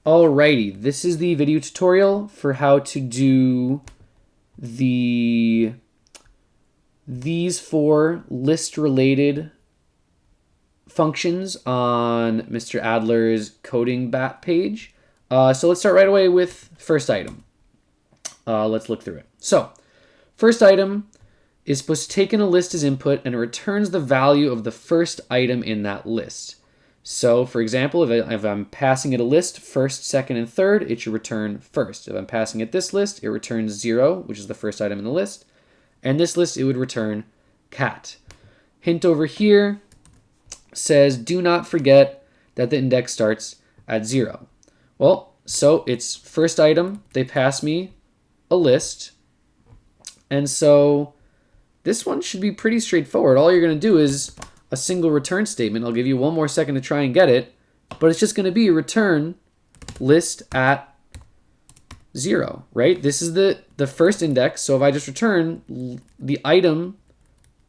Alrighty, this is the video tutorial for how to do these 4 list-related functions on Mr. Adler's codingbat page. So let's start right away with first item. Let's look through it. So, first item is supposed to take in a list as input, and it returns the value of the first item in that list. So, for example, if I'm passing it a list, first, second, and third, it should return first. If I'm passing it this list, it returns 0, which is the first item in the list. And this list, it would return cat. Hint over here says, do not forget that the index starts at 0. Well, so it's first item, they pass me a list. And so this one should be pretty straightforward. All you're going to do is a single return statement. I'll give you one more second to try and get it, but it's just going to be return list at 0, right? This is the first index, so if I just return the item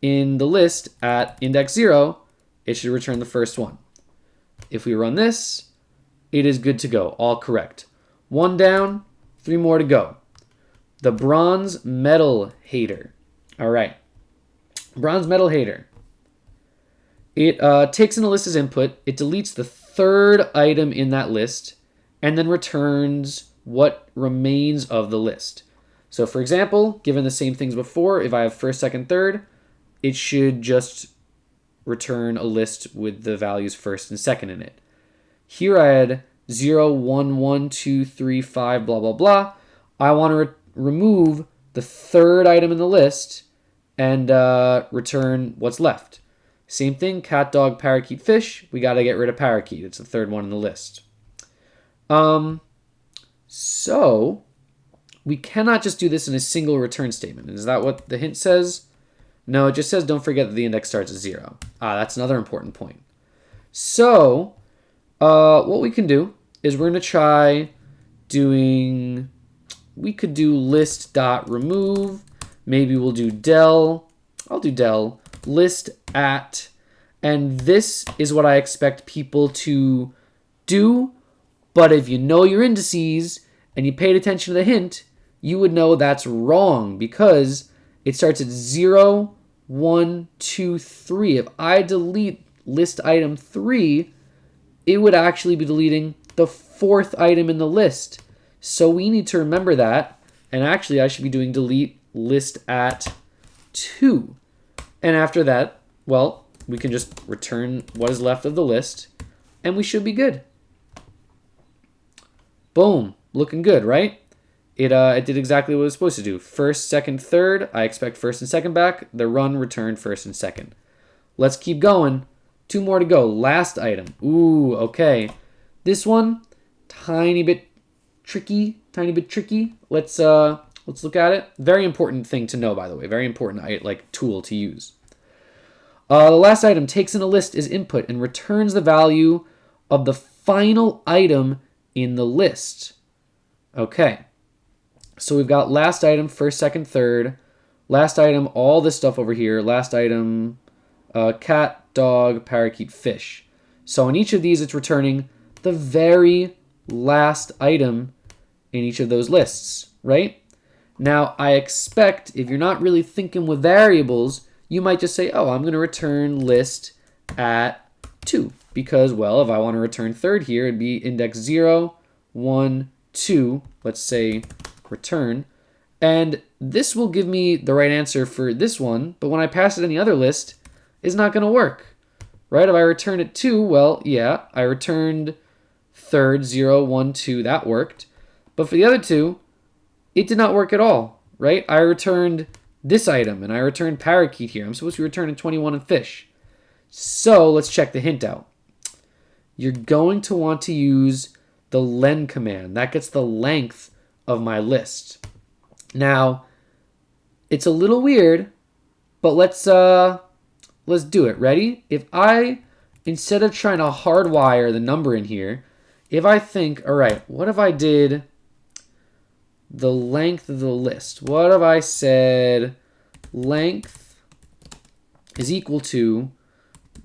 in the list at index 0, it should return the first one. If we run this, it is good to go, all correct. 1 down, 3 more to go. The bronze medal hater. All right, bronze medal hater. It takes in a list as input, it deletes the third item in that list, and then returns what remains of the list. So for example, given the same things before, if I have first, second, third, it should just return a list with the values first and second in it. Here I had 0, 1, 1, 2, 3, 5, blah, blah, blah. I want to remove the third item in the list and return what's left. Same thing, cat, dog, parakeet, fish. We got to get rid of parakeet. It's the third one in the list. So we cannot just do this in a single return statement. Is that what the hint says? No, it just says don't forget that the index starts at 0. That's another important point. So what we can do is we're going to try doing, we could do list.remove. Maybe we'll do del. I'll do del. List at, and this is what I expect people to do, but if you know your indices and you paid attention to the hint, you would know that's wrong because it starts at 0, 1, 2, 3. If I delete list item 3, it would actually be deleting the 4th item in the list. So we need to remember that, and actually I should be doing delete list at 2. And after that, well, we can just return what is left of the list, and we should be good. Boom, looking good, right? It did exactly what it was supposed to do. First, second, third, I expect first and second back. The run returned first and second. Let's keep going. 2 more to go. Last item. Ooh, okay. This one, tiny bit tricky. Let's look at it. Very important thing to know, by the way. Very important tool to use. The last item takes in a list as input and returns the value of the final item in the list. Okay. So we've got last item, first, second, third. Last item, all this stuff over here. Last item, cat, dog, parakeet, fish. So in each of these, it's returning the very last item in each of those lists, right? Now, I expect if you're not really thinking with variables, you might just say, oh, I'm going to return list at 2. Because, well, if I want to return third here, it'd be index 0, 1, 2. Let's say return. And this will give me the right answer for this one. But when I pass it in the other list, it's not going to work. Right? If I return it 2, well, yeah, I returned third, 0, 1, 2. That worked. But for the other two, it did not work at all, right? I returned this item, and I returned parakeet here. I'm supposed to be returning 21 and fish. So let's check the hint out. You're going to want to use the len command. That gets the length of my list. Now, it's a little weird, but let's do it. Ready? If I, instead of trying to hardwire the number in here, if I think, all right, what if I did the length of the list? What if I said length is equal to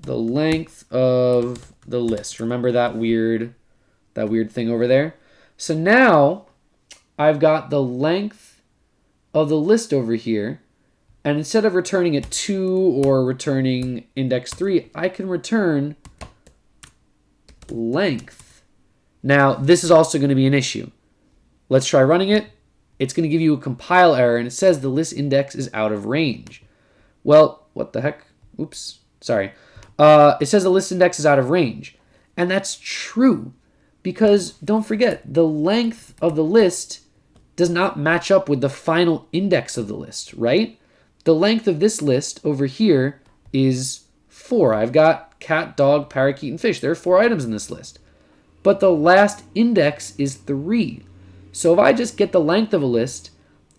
the length of the list? Remember that weird thing over there? So now I've got the length of the list over here. And instead of returning at 2 or returning index 3, I can return length. Now, this is also going to be an issue. Let's try running it. It's going to give you a compile error, and it says the list index is out of range. Well, what the heck? Oops, sorry. It says the list index is out of range. And that's true, because don't forget, the length of the list does not match up with the final index of the list, right? The length of this list over here is 4. I've got cat, dog, parakeet, and fish. There are 4 items in this list. But the last index is 3. So if I just get the length of a list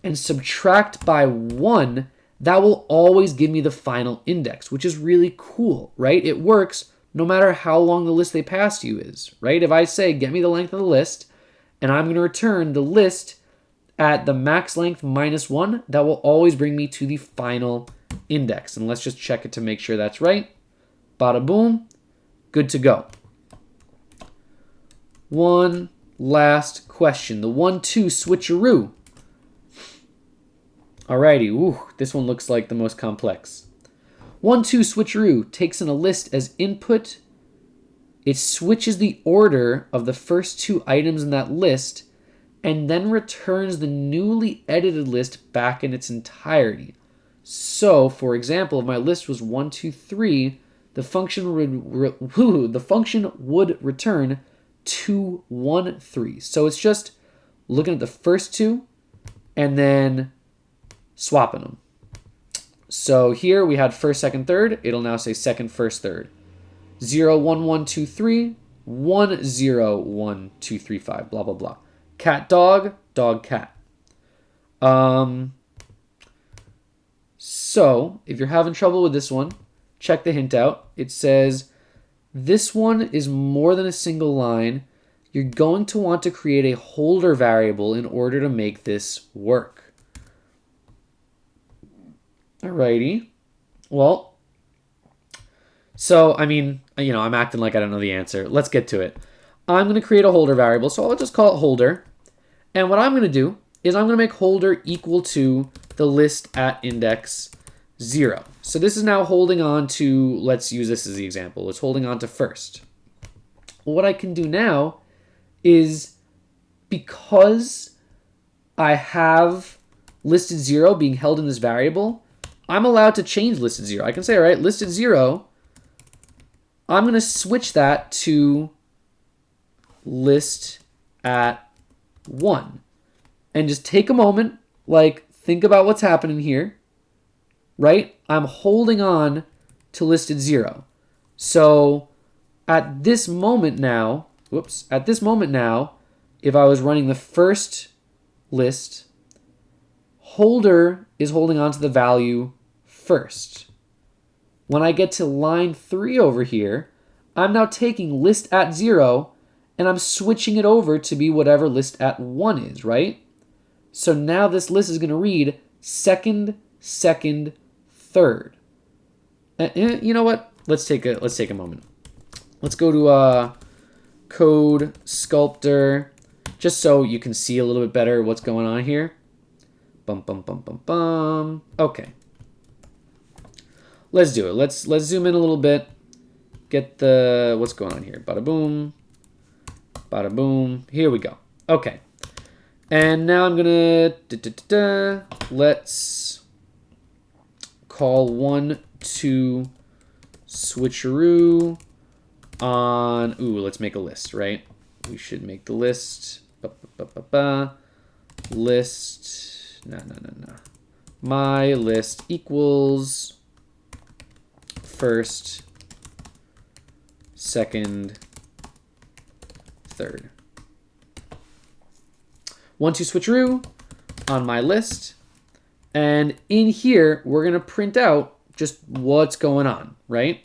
and subtract by 1, that will always give me the final index, which is really cool, right? It works no matter how long the list they pass you is, right? If I say, get me the length of the list, and I'm going to return the list at the max length minus 1, that will always bring me to the final index. And let's just check it to make sure that's right. Bada boom, good to go. One last question, the 1-2 switcheroo. Alrighty, ooh, this one looks like the most complex. 1-2 switcheroo takes in a list as input. It switches the order of the first 2 items in that list and then returns the newly edited list back in its entirety. So, for example, if my list was 1, 2, 3, the function would return 2, 1, 3. So it's just looking at the first 2 and then swapping them. So here we had first, second, third. It'll now say second, first, third. 0, 1, 1, 2, 3. 1, 0, 1, 2, 3, 5. Blah, blah, blah. Cat, dog, dog, cat. So if you're having trouble with this one, check the hint out. It says, this one is more than a single line. You're going to want to create a holder variable in order to make this work. Alrighty. Well, so, I mean, I'm acting like I don't know the answer. Let's get to it. I'm going to create a holder variable, so I'll just call it holder. And what I'm going to do is I'm going to make holder equal to the list at index 0. So this is now holding on to, let's use this as the example. It's holding on to first. What I can do now is, because I have listed 0 being held in this variable, I'm allowed to change listed 0. I can say, all right, listed 0, I'm going to switch that to list at 1. And just take a moment, think about what's happening here, right? I'm holding on to listed 0. So at this moment now, if I was running the first list, holder is holding on to the value first. When I get to line 3 over here, I'm now taking list at 0 and I'm switching it over to be whatever list at 1 is, right? So now this list is going to read second, second, third. And you know what? Let's take a moment. Let's go to Code Sculptor, just so you can see a little bit better what's going on here. Bum bum bum bum bum. Okay. Let's do it. Let's zoom in a little bit. Get the what's going on here. Bada boom. Bada boom. Here we go. Okay. And now I'm gonna let's call 1, 2 switcheroo on. Ooh, let's make a list, right? We should make the list. List. No. My list equals first, second, third. 1, 2 switcheroo on my list. And in here, we're going to print out just what's going on, right?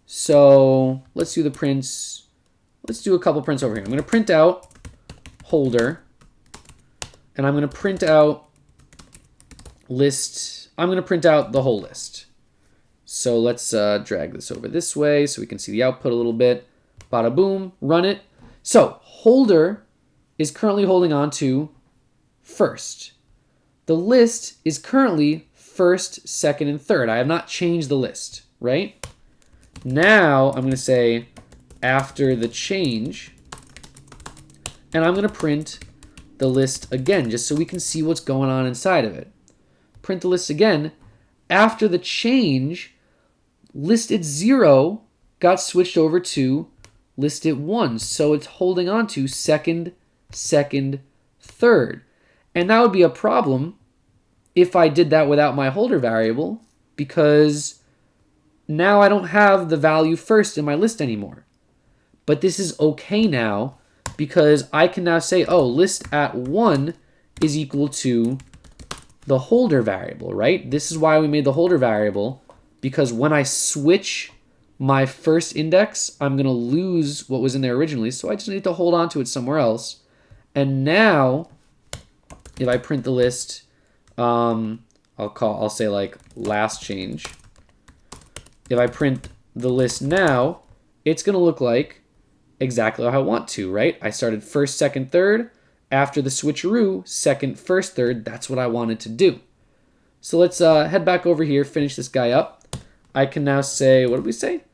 So let's do the prints. Let's do a couple prints over here. I'm going to print out holder. And I'm going to print out list. I'm going to print out the whole list. So let's drag this over this way so we can see the output a little bit. Bada boom, run it. So holder is currently holding on to first. The list is currently first, second, and third. I have not changed the list, right? Now I'm going to say after the change, and I'm going to print the list again, just so we can see what's going on inside of it. Print the list again. After the change, list at 0 got switched over to list at 1. So it's holding on to second, second, third. And that would be a problem if I did that without my holder variable, because now I don't have the value first in my list anymore. But this is okay now, because I can now say, oh, list at 1 is equal to the holder variable, right? This is why we made the holder variable, because when I switch my first index, I'm going to lose what was in there originally, so I just need to hold on to it somewhere else. And now, if I print the list, I'll say like last change. If I print the list now, it's going to look like exactly how I want to, right? I started first, second, third. After the switcheroo, second, first, third, that's what I wanted to do. So let's head back over here, finish this guy up. I can now say, what did we say?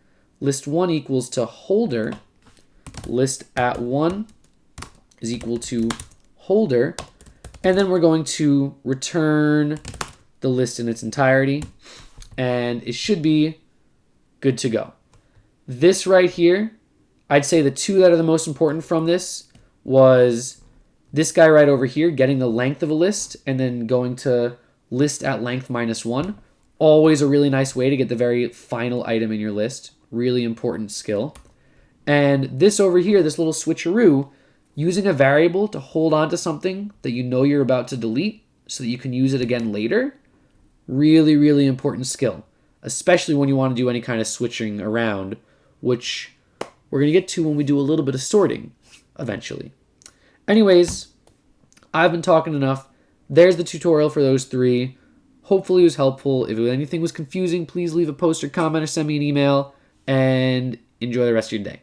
List 1 equals to holder. List at 1 is equal to holder. And then we're going to return the list in its entirety. And it should be good to go. This right here, I'd say the two that are the most important from this was this guy right over here, getting the length of a list and then going to list at length -1. Always a really nice way to get the very final item in your list. Really important skill. And this over here, this little switcheroo, using a variable to hold on to something that you know you're about to delete so that you can use it again later. Really, really important skill, especially when you want to do any kind of switching around, which we're going to get to when we do a little bit of sorting eventually. Anyways, I've been talking enough. There's the tutorial for those three. Hopefully it was helpful. If anything was confusing, please leave a post or comment or send me an email, and enjoy the rest of your day.